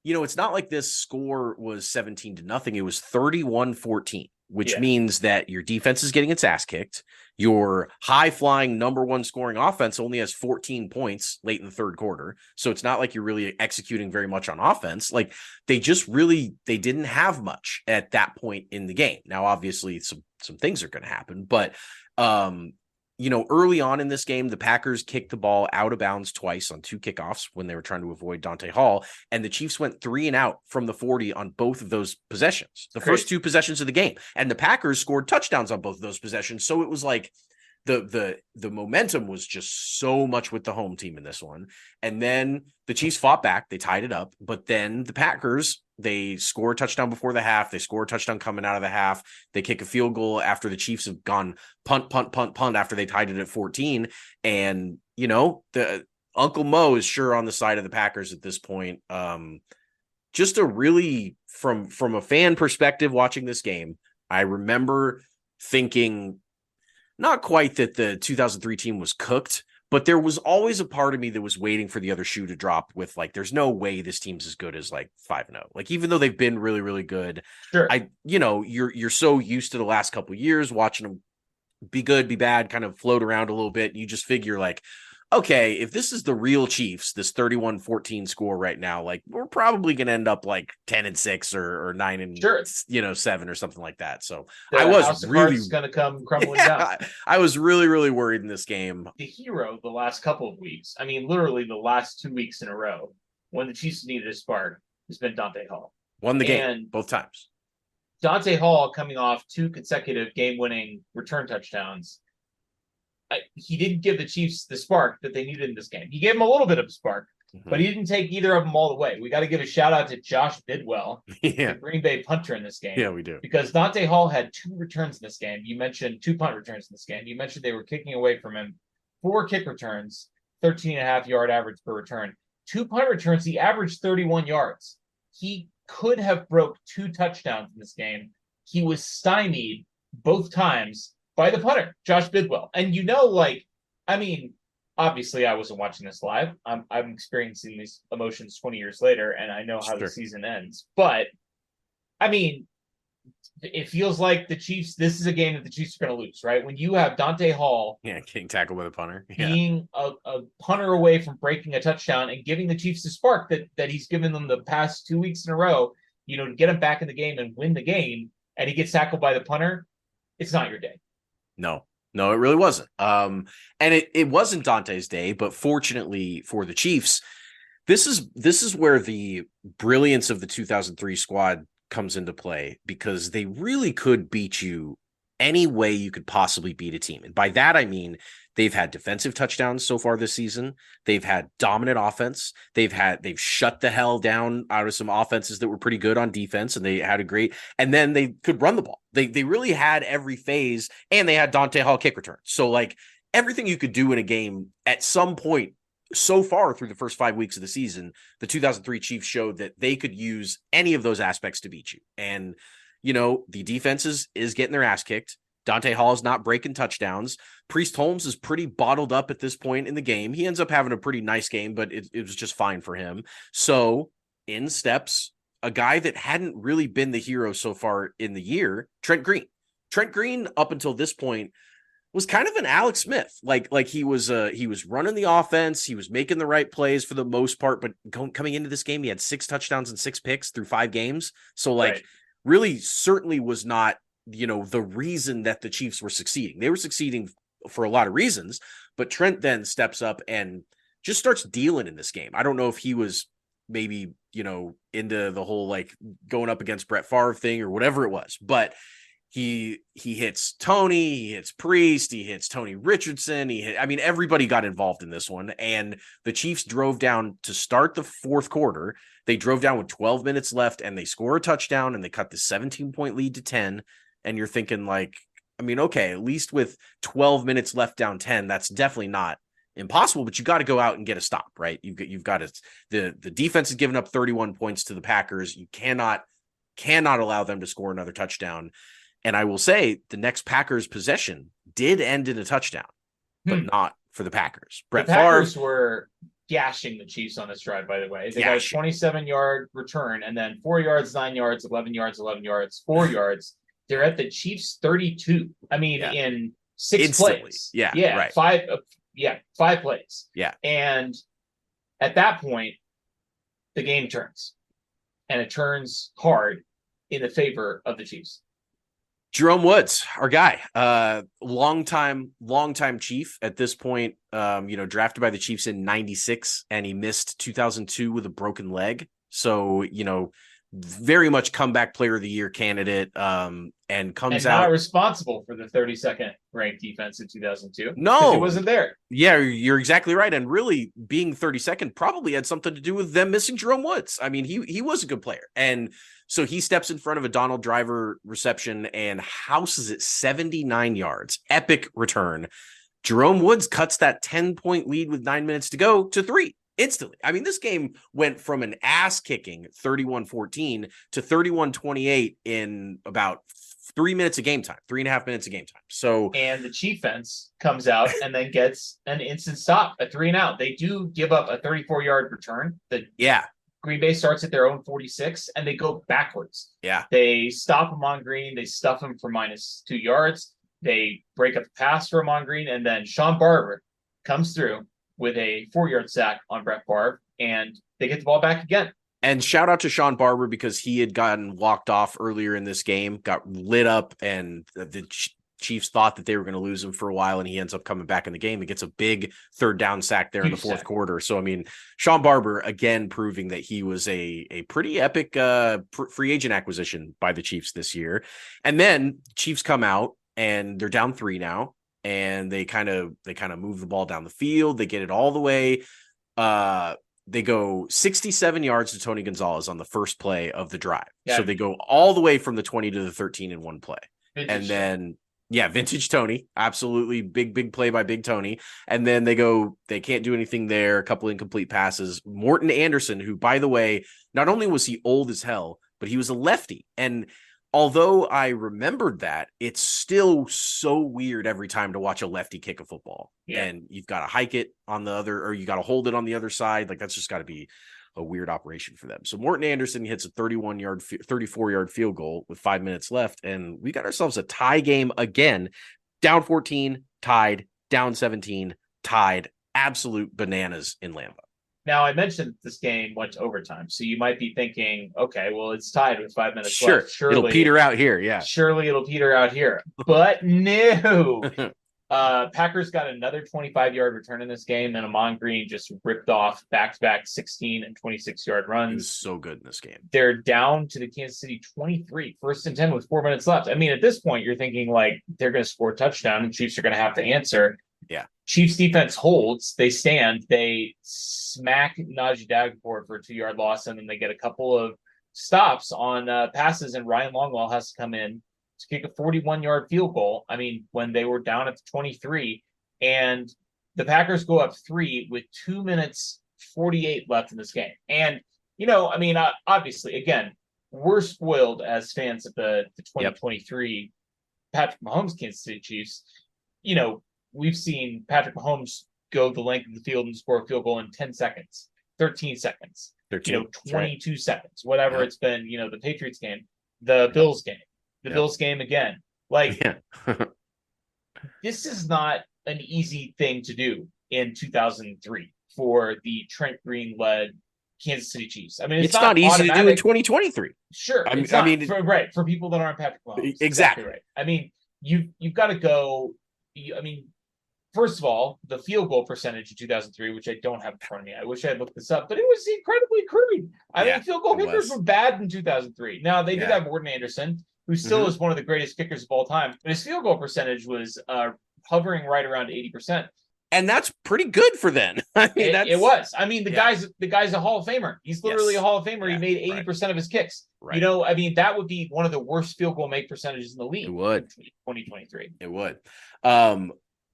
A: it's not like this score was 17-0. It was 31-14, which means that your defense is getting its ass kicked. Your high-flying number one scoring offense only has 14 points late in the third quarter. So it's not like you're really executing very much on offense. Like they didn't have much at that point in the game. Now, obviously, some things are going to happen, but early on in this game, the Packers kicked the ball out of bounds twice on 2 kickoffs when they were trying to avoid Dante Hall, and the Chiefs went 3 and out from the 40 on both of those possessions, the first 2 possessions of the game, and the Packers scored touchdowns on both of those possessions. So it was like the momentum was just so much with the home team in this one. And then the Chiefs fought back, they tied it up, but then the Packers, they score a touchdown before the half. They score a touchdown coming out of the half. They kick a field goal after the Chiefs have gone punt after they tied it at 14. And, the Uncle Mo is sure on the side of the Packers at this point. Just a really, from a fan perspective watching this game, I remember thinking not quite that the 2003 team was cooked, but there was always a part of me that was waiting for the other shoe to drop with like, there's no way this team's as good as like 5-0. Like, even though they've been really, really good,
B: sure.
A: You're so used to the last couple of years watching them be good, be bad, kind of float around a little bit. And you just figure like, okay, if this is the real Chiefs, this 31-14 score right now, like we're probably going to end up like 10-6 or 9-7 or something like that. So I was really
B: going to come crumbling down.
A: I was really, really worried in this game.
B: The hero the last couple of weeks, I mean, literally the last 2 weeks in a row, when the Chiefs needed a spark, has been Dante Hall.
A: Won the game both times.
B: Dante Hall coming off 2 consecutive game-winning return touchdowns. He didn't give the Chiefs the spark that they needed in this game. He gave them a little bit of a spark, but he didn't take either of them all the way. We got to give a shout out to Josh Bidwell, the Green Bay punter in this game.
A: Yeah, we do.
B: Because Dante Hall had 2 returns in this game. You mentioned 2 punt returns in this game. You mentioned they were kicking away from him. 4 kick returns, 13.5-yard average per return. 2 punt returns, he averaged 31 yards. He could have broke 2 touchdowns in this game. He was stymied both times by the punter, Josh Bidwell. And obviously I wasn't watching this live. I'm experiencing these emotions 20 years later, and I know how the season ends. But, it feels like the Chiefs, this is a game that the Chiefs are going to lose, right? When you have Dante Hall
A: getting tackled by the punter.
B: Being a punter away from breaking a touchdown and giving the Chiefs the spark that he's given them the past 2 weeks in a row, to get him back in the game and win the game, and he gets tackled by the punter, it's not your day.
A: No, it really wasn't. And it wasn't Dante's day, but fortunately for the Chiefs, this is where the brilliance of the 2003 squad comes into play, because they really could beat you any way you could possibly beat a team. And by that, I mean, they've had defensive touchdowns so far this season. They've had dominant offense. They've shut the hell down out of some offenses that were pretty good on defense, and they had and then they could run the ball. They really had every phase, and they had Dante Hall kick returns. So like everything you could do in a game at some point so far through the first 5 weeks of the season, the 2003 Chiefs showed that they could use any of those aspects to beat you. And the defense is getting their ass kicked. Dante Hall is not breaking touchdowns. Priest Holmes is pretty bottled up at this point in the game. He ends up having a pretty nice game, but it was just fine for him. So in steps a guy that hadn't really been the hero so far in the year, Trent Green. Trent Green, up until this point, was kind of an Alex Smith. Like he was running the offense. He was making the right plays for the most part, but coming into this game, he had 6 touchdowns and 6 picks through 5 games. So really certainly was not, the reason that the Chiefs were succeeding. They were succeeding for a lot of reasons, but Trent then steps up and just starts dealing in this game. I don't know if he was maybe, into the whole, like, going up against Brett Favre thing or whatever it was, but he hits Tony, he hits Priest, he hits Tony Richardson, everybody got involved in this one. And the Chiefs drove down to start the fourth quarter. They drove down with 12 minutes left and they score a touchdown and they cut the 17-point lead to 10. And you're thinking like, okay, at least with 12 minutes left down 10, that's definitely not impossible, but you got to go out and get a stop, right? You've got to, the defense has given up 31 points to the Packers. You cannot allow them to score another touchdown. And I will say the next Packers possession did end in a touchdown, but not for the Packers.
B: The Packers were gashing the Chiefs on this drive, by the way. They got a 27-yard return and then 4 yards, 9 yards, 11 yards, 11 yards, 4 yards. They're at the Chiefs 32. In 6
A: instantly
B: plays.
A: Yeah. Right.
B: 5 plays.
A: Yeah.
B: And at that point, the game turns. And it turns hard in the favor of the Chiefs.
A: Jerome Woods, our guy, longtime Chief at this point, drafted by the Chiefs in 96 and he missed 2002 with a broken leg. So, very much comeback player of the year candidate, and comes out
B: not responsible for the 32nd ranked defense in 2002.
A: No,
B: he wasn't there.
A: Yeah, you're exactly right. And really being 32nd probably had something to do with them missing Jerome Woods. He was a good player. And so he steps in front of a Donald Driver reception and houses it 79 yards. Epic return. Jerome Woods cuts that 10-point lead with 9 minutes to go to 3. Instantly. This game went from an ass kicking 31-14 to 31-28 in about 3 minutes of game time, 3.5 minutes of game time. So,
B: and the Chief fence comes out and then gets an instant stop, a 3 and out. They do give up a 34-yard return. Green Bay starts at their own 46 and they go backwards.
A: Yeah.
B: They stop them on Green. They stuff them for -2 yards. They break up the pass for Amon Green. And then Sean Barber comes through with a 4-yard sack on Brett Favre, and they get the ball back again.
A: And shout out to Sean Barber because he had gotten walked off earlier in this game, got lit up, and the Chiefs thought that they were going to lose him for a while, and he ends up coming back in the game. He gets a big third down sack there in the fourth quarter. So, Sean Barber, again, proving that he was a pretty epic free agent acquisition by the Chiefs this year. And then Chiefs come out, and they're down 3 now. And they kind of move the ball down the field. They get it all the way. They go 67 yards to Tony Gonzalez on the first play of the drive. Yeah. So they go all the way from the 20 to the 13 in one play. Vintage Tony. Absolutely. Big play by Big Tony. And then they can't do anything there. A couple incomplete passes. Morton Anderson, who, by the way, not only was he old as hell, but he was a lefty. And although I remembered that, it's still so weird every time to watch a lefty kick a football. Yeah. And you've got to hike it on the other, or you got to hold it on the other side. Like, that's just got to be a weird operation for them. So Morton Anderson hits a 34-yard field goal with 5 minutes left. And we got ourselves a tie game again. Down 14, tied, down 17, tied. Absolute bananas in Lambeau.
B: Now, I mentioned this game went to overtime, so you might be thinking, okay, well, it's tied with 5 minutes left.
A: Surely it'll peter out here, yeah.
B: Surely it'll peter out here. But no. Packers got another 25-yard return in this game, and Amon Green just ripped off back-to-back 16 and 26-yard runs.
A: He was so good in this game.
B: They're down to the Kansas City 23, 1st and 10 with 4 minutes left. At this point, you're thinking, like, they're going to score a touchdown, and Chiefs are going to have to answer.
A: Yeah.
B: Chiefs defense holds. They stand. They smack Najee Davenport for a 2-yard loss, and then they get a couple of stops on passes, and Ryan Longwell has to come in to kick a 41-yard field goal. When they were down at the 23, and the Packers go up 3 with 2 minutes 48 left in this game. And, obviously, again, we're spoiled as fans of the 2023 Patrick Mahomes Kansas City Chiefs. We've seen Patrick Mahomes go the length of the field and score a field goal in 10 seconds, 13 seconds, 22 seconds, whatever it's been, the Patriots game, the Bills game, the Bills game again. This is not an easy thing to do in 2003 for the Trent Green-led Kansas City Chiefs.
A: It's not easy to do in 2023.
B: Sure. For people that aren't Patrick Mahomes.
A: Exactly
B: right. You've got to go. first of all, the field goal percentage in 2003, which I don't have in front of me. I wish I had looked this up, but it was incredibly crude. I think field goal kickers were bad in 2003. Now, they did have Morten Anderson, who still is one of the greatest kickers of all time. But his field goal percentage was hovering right around 80%.
A: And that's pretty good for then. I mean,
B: it was. I mean, the guy's a Hall of Famer. He's literally a Hall of Famer. He made 80% of his kicks. Right. You know, I mean, that would be one of the worst field goal make percentages in the league.
A: It would.
B: 2023.
A: It would.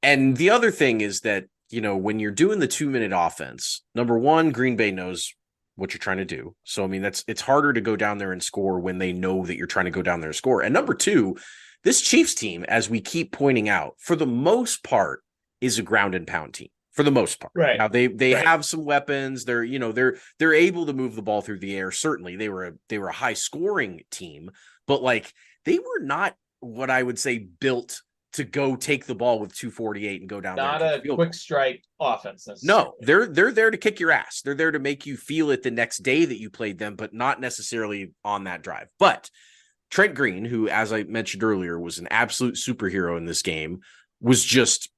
A: And the other thing is that, you know, when you're doing the 2-minute offense, number one, Green Bay knows what you're trying to do. So, I mean, it's harder to go down there and score when they know that you're trying to go down there and score. And number two, this Chiefs team, as we keep pointing out, for the most part, is a ground and pound team. For the most part.
B: Right.
A: Now they have some weapons. They're able to move the ball through the air. Certainly they were a high scoring team, but like they were not what I would say built to go take the ball with 2:48 and go down
B: not
A: there.
B: Not a quick strike offense.
A: No, they're there to kick your ass. They're there to make you feel it the next day that you played them, but not necessarily on that drive. But Trent Green, who, as I mentioned earlier, was an absolute superhero in this game, was just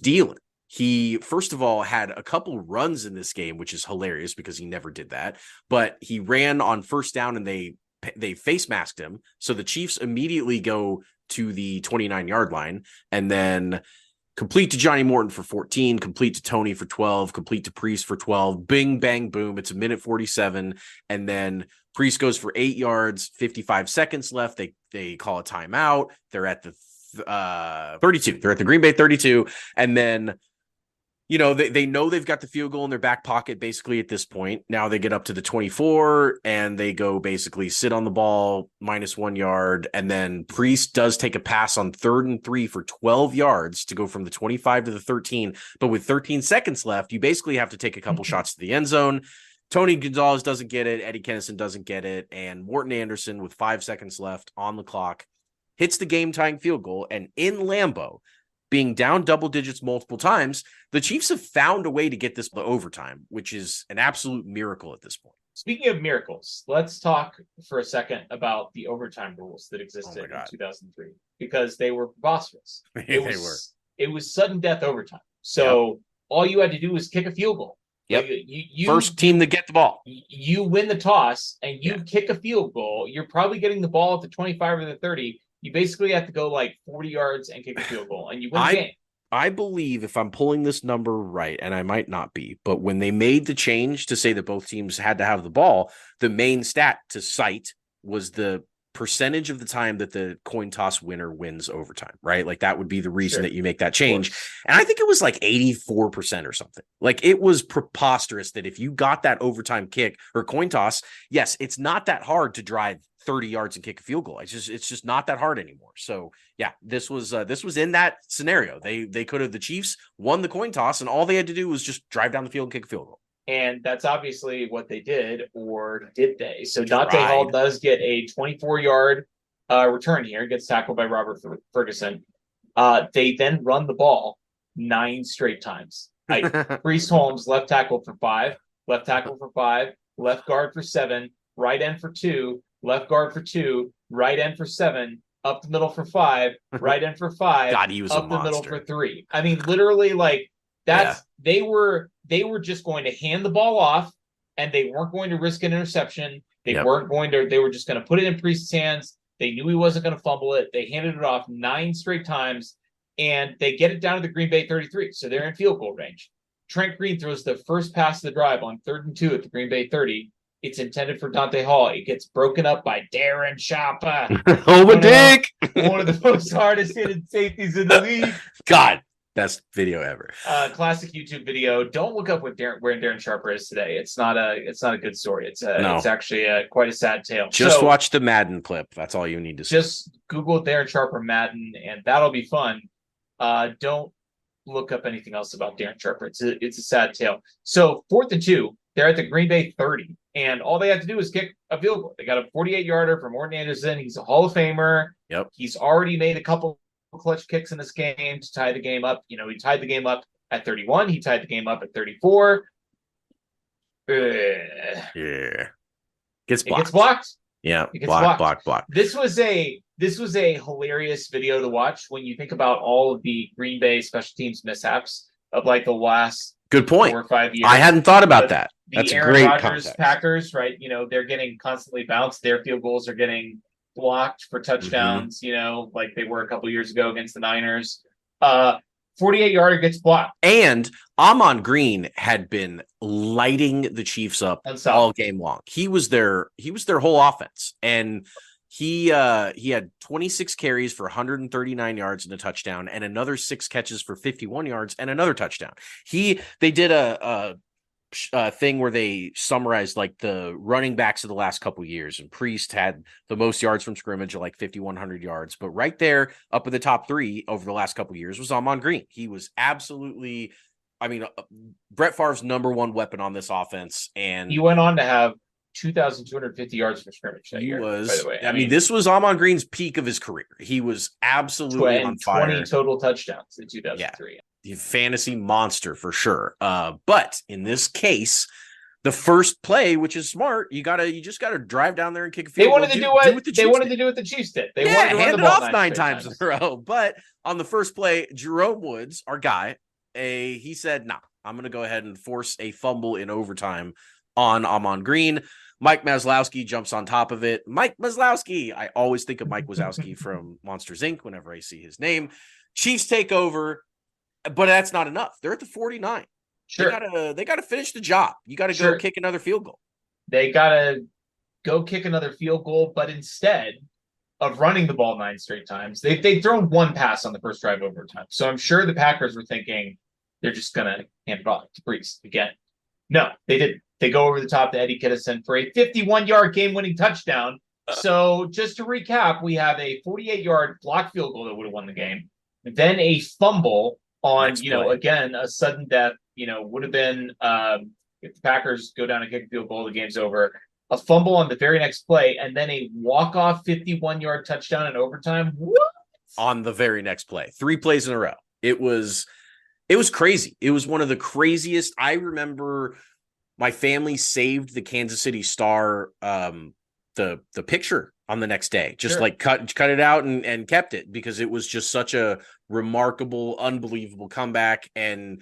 A: dealing. He, first of all, had a couple runs in this game, which is hilarious because he never did that. But he ran on first down and they face masked him. So the Chiefs immediately go to the 29-yard line and then complete to Johnny Morton for 14, complete to Tony for 12, complete to Priest for 12. Bing, bang, boom. It's a minute 47. And then Priest goes for 8 yards, 55 seconds left. They call a timeout. They're at the 32. They're at the Green Bay 32. And then, you know, they know they've got the field goal in their back pocket basically at this point. Now they get up to the 24 and they go basically sit on the ball -1 yard. And then Priest does take a pass on 3rd and 3 for 12 yards to go from the 25 to the 13. But with 13 seconds left, you basically have to take a couple shots to the end zone. Tony Gonzalez doesn't get it. Eddie Kennison doesn't get it. And Morten Anderson, with 5 seconds left on the clock, hits the game-tying field goal. And in Lambeau, being down double digits multiple times, the Chiefs have found a way to get this to overtime, which is an absolute miracle at this point.
B: Speaking of miracles, let's talk for a second about the overtime rules that existed in 2003, because they were preposterous. It was sudden death overtime. So all you had to do was kick a field goal.
A: Yep. First team to get the ball.
B: You win the toss and you kick a field goal. You're probably getting the ball at the 25 or the 30. You basically have to go like 40 yards and kick a field goal, and you win the game.
A: I believe, if I'm pulling this number right, and I might not be, but when they made the change to say that both teams had to have the ball, the main stat to cite was the percentage of the time that the coin toss winner wins overtime, right? Like that would be the reason that you make that change. And I think it was like 84% or something. Like it was preposterous that if you got that overtime kick or coin toss, yes, it's not that hard to drive 30 yards and kick a field goal. It's just not that hard anymore. So yeah, this was in that scenario. They could have, the Chiefs won the coin toss and all they had to do was just drive down the field and kick a field goal.
B: And that's obviously what they did, or did they? So Dante Hall does get a 24-yard return here, gets tackled by Robert Ferguson. They then run the ball 9 straight times. Priest Holmes, left tackle for 5, left tackle for 5, left guard for 7, right end for 2, left guard for 2, right end for 7, up the middle for 5, right end for 5,
A: God, he was
B: up the middle for 3. I mean, literally, like that's they were just going to hand the ball off, and they weren't going to risk an interception. They weren't going to. They were just going to put it in Priest's hands. They knew he wasn't going to fumble it. They handed it off 9 straight times, and they get it down to the Green Bay 33. So they're in field goal range. Trent Green throws the first pass of the drive on 3rd and 2 at the Green Bay 30. It's intended for Dante Hall. It gets broken up by Darren Sharper. One of the most hardest hitting safeties in the league.
A: God, best video ever.
B: Classic YouTube video. Don't look up where Darren Sharper is today. It's not a good story. It's actually quite a sad tale.
A: Just watch the Madden clip. That's all you need to see.
B: Just Google Darren Sharper Madden, and that'll be fun. Don't look up anything else about Darren Sharper. It's a sad tale. So 4th and 2, they're at the Green Bay 30. And all they have to do is kick a field goal. They got a 48-yarder from Morten Anderson. He's a Hall of Famer.
A: Yep.
B: He's already made a couple clutch kicks in this game to tie the game up. You know, he tied the game up at 31. He tied the game up at 34.
A: Yeah. Gets blocked.
B: It gets blocked.
A: Yeah.
B: It gets blocked.
A: Block.
B: This was a this was a hilarious video to watch when you think about all of the Green Bay special teams mishaps of like the last
A: good point
B: 4 or 5 years.
A: I hadn't thought about that. That's
B: The
A: a
B: Aaron
A: great
B: Rodgers
A: context.
B: Packers, right? They're getting constantly bounced. Their field goals are getting blocked for touchdowns, like they were a couple years ago against the Niners. 48-yarder gets blocked.
A: And Amon Green had been lighting the Chiefs up all game long. He was their whole offense. And he had 26 carries for 139 yards and a touchdown, and another 6 catches for 51 yards and another touchdown. They did a thing where they summarized like the running backs of the last couple years, and Priest had the most yards from scrimmage at like 5,100 yards, but right there up in the top 3 over the last couple years was Amon Green. He was absolutely, Brett Favre's number 1 weapon on this offense, and
B: he went on to have 2,250 yards from scrimmage that year. By the way,
A: this was Amon Green's peak of his career. He was absolutely on fire.
B: 20 total touchdowns in 2003.
A: The fantasy monster for sure. But in this case, the first play, which is smart, you just gotta drive down there and kick a field
B: goal. They wanted to do what the Chiefs did. They wanted to
A: hand it off 9 times in a row. But on the first play, Jerome Woods, our guy, he said, "Nah, I'm gonna go ahead and force a fumble in overtime on Amon Green." Mike Maslowski jumps on top of it. Mike Maslowski. I always think of Mike Wazowski from Monsters Inc. whenever I see his name. Chiefs take over. But that's not enough. They're at the 49.
B: Sure.
A: They gotta finish the job. You gotta go kick another field goal.
B: They gotta go kick another field goal, but instead of running the ball 9 straight times, they've thrown 1 pass on the first drive overtime. So I'm sure the Packers were thinking they're just gonna hand it off to Priest again. No, they didn't. They go over the top to Eddie Kittison for a 51-yard game-winning touchdown. So just to recap, we have a 48-yard block field goal that would have won the game, then a fumble on, again, a sudden death, would have been, if the Packers go down and kick a field goal, the game's over. A fumble on the very next play, and then a walk-off 51-yard touchdown in overtime. What?
A: On the very next play. 3 plays in a row. It was crazy. It was one of the craziest. I remember my family saved the Kansas City Star, the picture on the next day, just like cut it out and kept it, because it was just such a remarkable, unbelievable comeback. And,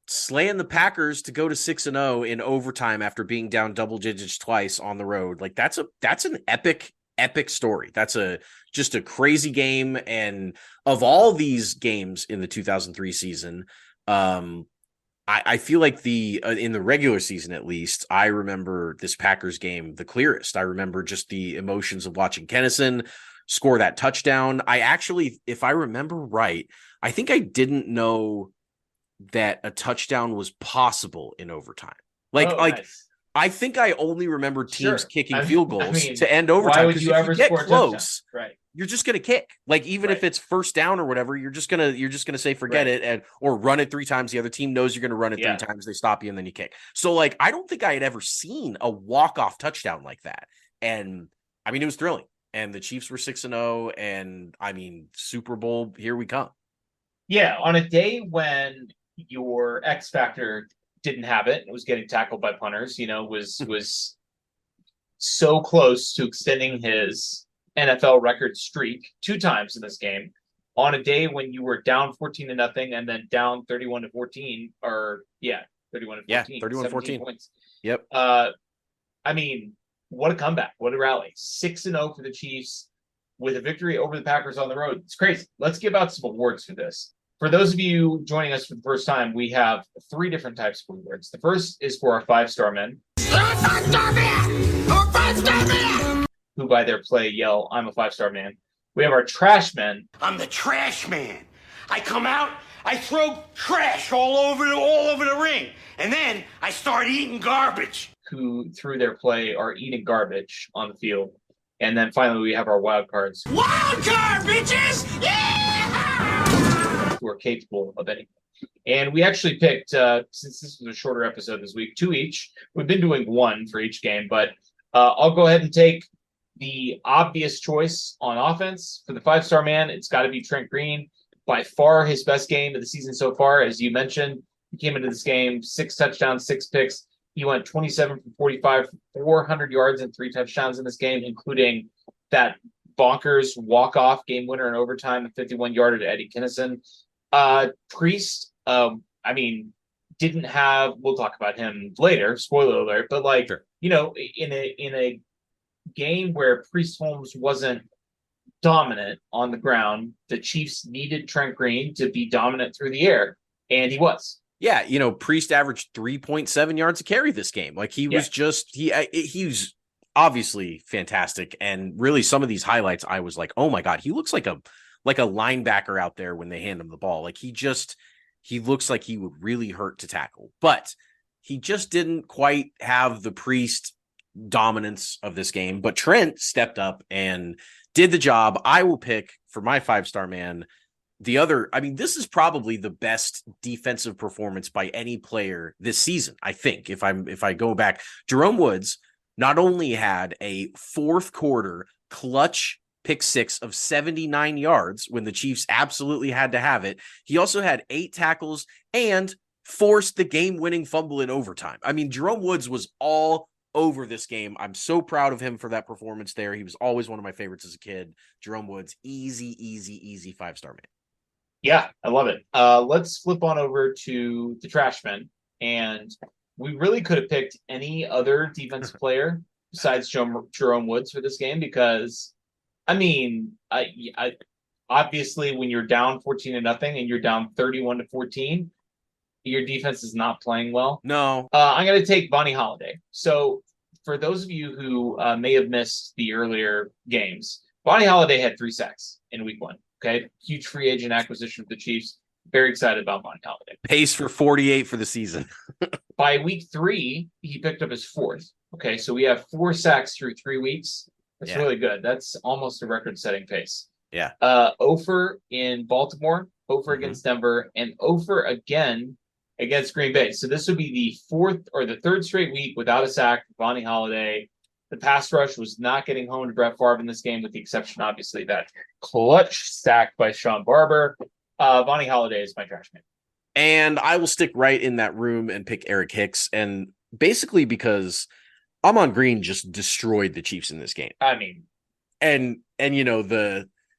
A: slaying the Packers to go to 6-0 in overtime after being down double digits twice on the road. Like that's an epic story. That's just a crazy game. And of all these games in the 2003 season, I feel like in the regular season, at least, I remember this Packers game the clearest. I remember just the emotions of watching Kennison score that touchdown. I actually, if I remember right, I think I didn't know that a touchdown was possible in overtime. Nice. I think I only remember teams kicking field goals to end overtime.
B: Why would you ever get close?
A: Right. You're just going to kick. Like, even if it's first down or whatever, you're just going to say, forget it, or run it 3 times. The other team knows you're going to run it 3 times. They stop you and then you kick. So like, I don't think I had ever seen a walk-off touchdown like that. And it was thrilling. And the Chiefs were 6-0, and Super Bowl, here we come.
B: Yeah. On a day when your X factor didn't have it, was getting tackled by punters, was so close to extending his NFL record streak 2 times in this game, on a day when you were down 14-0 and then down 31-14,
A: 31-14
B: points.
A: Yep.
B: What a comeback. What a rally. 6-0 for the Chiefs with a victory over the Packers on the road. It's crazy. Let's give out some awards for this. For those of you joining us for the first time, we have 3 different types of awards. The first is for our 5-star men. Who by their play yell, "I'm a 5-star man." We have our trash men.
C: I'm the trash man. I come out, I throw trash all over the ring, and then I start eating garbage.
B: Who through their play are eating garbage on the field. And then finally we have our wild cards.
C: Wild card, bitches! Yeah!
B: Who are capable of anything. And we actually picked, since this was a shorter episode this week, 2 each. We've been doing 1 for each game, but I'll go ahead and take the obvious choice on offense. For the 5-star man, it's got to be Trent Green. By far his best game of the season so far. As you mentioned, he came into this game 6 touchdowns, 6 picks. He went 27 from 45 for 400 yards and 3 touchdowns in this game, including that bonkers walk-off game winner in overtime, 51-yarder to Eddie Kinnison. Priest, I mean, didn't have, we'll talk about him later, spoiler alert, but like,
A: Sure.
B: in a game where Priest Holmes wasn't dominant on the ground, the Chiefs needed Trent Green to be dominant through the air, and he was.
A: Yeah, Priest averaged 3.7 yards a carry this game. Like he was he was obviously fantastic. And really some of these highlights, I was like, oh my God, he looks like a linebacker out there when they hand him the ball. Like he looks like he would really hurt to tackle, but he just didn't quite have the Priest dominance of this game. But Trent stepped up and did the job. I will pick for my 5-star man this is probably the best defensive performance by any player this season. I think if I go back, Jerome Woods not only had a fourth quarter clutch pick six of 79 yards when the Chiefs absolutely had to have it. He also had 8 tackles and forced the game-winning fumble in overtime. I mean, Jerome Woods was all over this game. I'm so proud of him for that performance there. He was always one of my favorites as a kid. Jerome Woods, easy 5-star man.
B: Yeah, I love it. Let's flip on over to the Trashmen. And we really could have picked any other defensive player besides Jerome Woods for this game because, I mean, I obviously when you're down 14-0 and you're down 31-14, your defense is not playing well.
A: No.
B: I'm going to take Bonnie Holiday. So for those of you who may have missed the earlier games, Bonnie Holiday had 3 sacks in week 1. Okay, huge free agent acquisition for the Chiefs. Very excited about Bonnie Holiday.
A: Pace for 48 for the season.
B: By week 3, he picked up his 4th. Okay, so we have 4 sacks through 3 weeks. That's really good. That's almost a record-setting pace.
A: Yeah.
B: Ofer in Baltimore, Ofer against Denver, and Ofer again against Green Bay. So this would be the 4th or the 3rd straight week without a sack for Bonnie Holiday. The pass rush was not getting home to Brett Favre in this game, with the exception, obviously, that clutch sack by Sean Barber. Bonnie Holiday is my trash man.
A: And I will stick right in that room and pick Eric Hicks. And basically because Ahman Green just destroyed the Chiefs in this game.
B: I mean,
A: and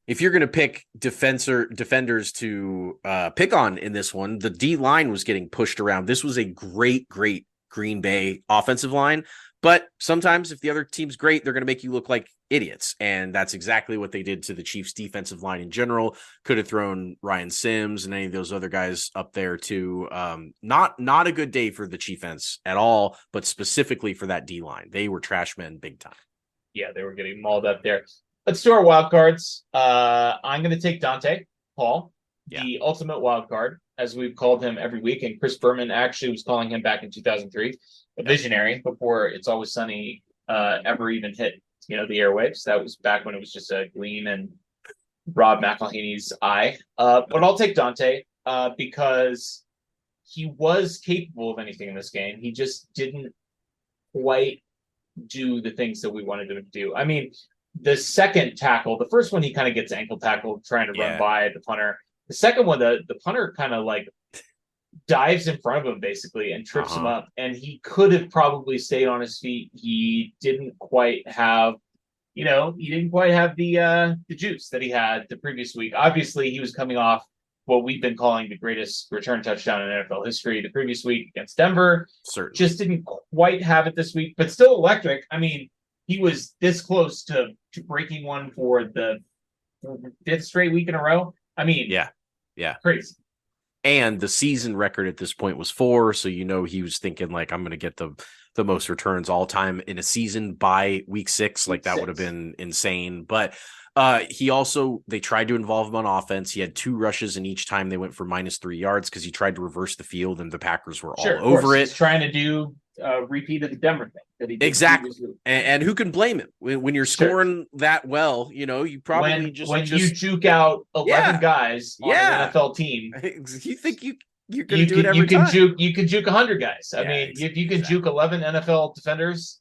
A: if you're going to pick defenders to pick on in this one, the D line was getting pushed around. This was a great Green Bay offensive line. But sometimes if the other team's great, they're going to make you look like idiots. And that's exactly what they did to the Chiefs defensive line in general. Could have thrown Ryan Sims and any of those other guys up there too. Not a good day for the Chiefs at all, but specifically for that D line. They were trash men big time.
B: Yeah, they were getting mauled up there. Let's do our wild cards. I'm going to take Dante Hall, the ultimate wild card, as we've called him every week. And Chris Berman actually was calling him back in 2003. A visionary before It's Always Sunny ever even hit, the airwaves. That was back when it was just a gleam in Rob McElhaney's eye. But I'll take Dante because he was capable of anything in this game. He just didn't quite do the things that we wanted him to do. I mean, the second tackle, the first one, he kind of gets ankle tackled trying to run by the punter. The second one, the punter kind of like dives in front of him basically and trips him up, and he could have probably stayed on his feet. He didn't quite have the juice that he had the previous week. Obviously he was coming off what we've been calling the greatest return touchdown in NFL history the previous week against Denver.
A: Certainly.
B: Just didn't quite have it this week, but still electric. I mean, he was this close to breaking one for the 5th straight week in a row. I mean, yeah, crazy.
A: And the season record at this point was 4. So, he was thinking like, I'm going to get the most returns all time in a season by week 6. Like that would have been insane. But they tried to involve him on offense. He had 2 rushes, and each time they went for -3 yards because he tried to reverse the field, and the Packers were all over it.
B: He's trying to do repeat of the Denver thing that he did
A: exactly. And who can blame him when you're scoring that well? You probably
B: when you juke out 11 guys on an NFL team.
A: You think you're going to do it every time?
B: You can juke 100 guys. I mean, if you can juke 11 NFL defenders.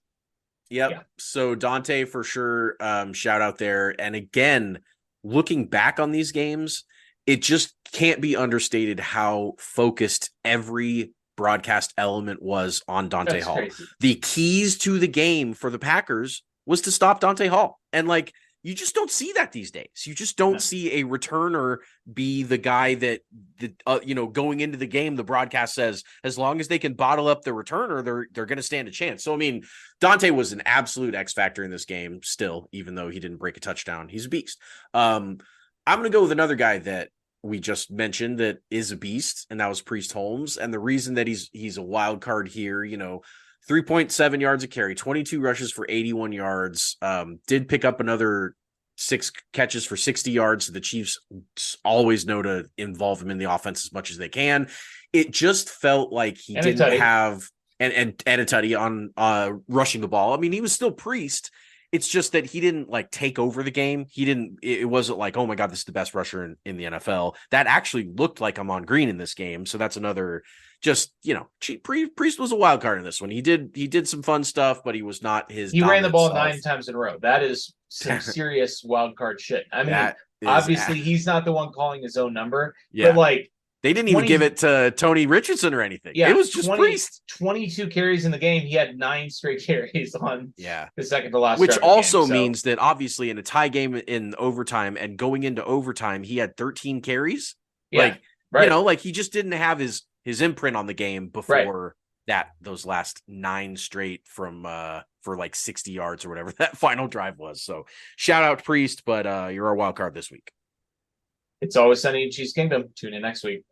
A: Yep. Yeah. So Dante for sure. Shout out there. And again, looking back on these games, it just can't be understated how focused every broadcast element was on Dante Hall. Crazy. The keys to the game for the Packers was to stop Dante Hall. And like, You just don't see that these days. You just don't see a returner be the guy that going into the game, the broadcast says, as long as they can bottle up the returner, they're going to stand a chance. So, I mean, Dante was an absolute X factor in this game still, even though he didn't break a touchdown. He's a beast. I'm going to go with another guy that we just mentioned that is a beast, and that was Priest Holmes. And the reason that he's a wild card here, 3.7 yards a carry, 22 rushes for 81 yards, did pick up another 6 catches for 60 yards. So the Chiefs always know to involve him in the offense as much as they can. It just felt like he didn't have and a tutty on rushing the ball. I mean, he was still Priest. It's just that he didn't like take over the game. It wasn't like, oh my God, this is the best rusher in the NFL. That actually looked like Amon Green in this game. So that's another Priest was a wild card in this one. He did some fun stuff, but he was not his.
B: He ran the ball 9 times in a row. That is some serious wild card shit. I mean, obviously he's not the one calling his own number, but like,
A: they didn't even give it to Tony Richardson or anything. Yeah, it was just Priest.
B: 22 carries in the game. He had 9 straight carries on the second to last.
A: Which also means that obviously in a tie game in overtime and going into overtime, he had 13 carries.
B: Yeah,
A: like he just didn't have his imprint on the game before those last 9 straight from for like 60 yards or whatever that final drive was. So shout out Priest, but you're our wild card this week.
B: It's always sunny in Chiefs Kingdom. Tune in next week.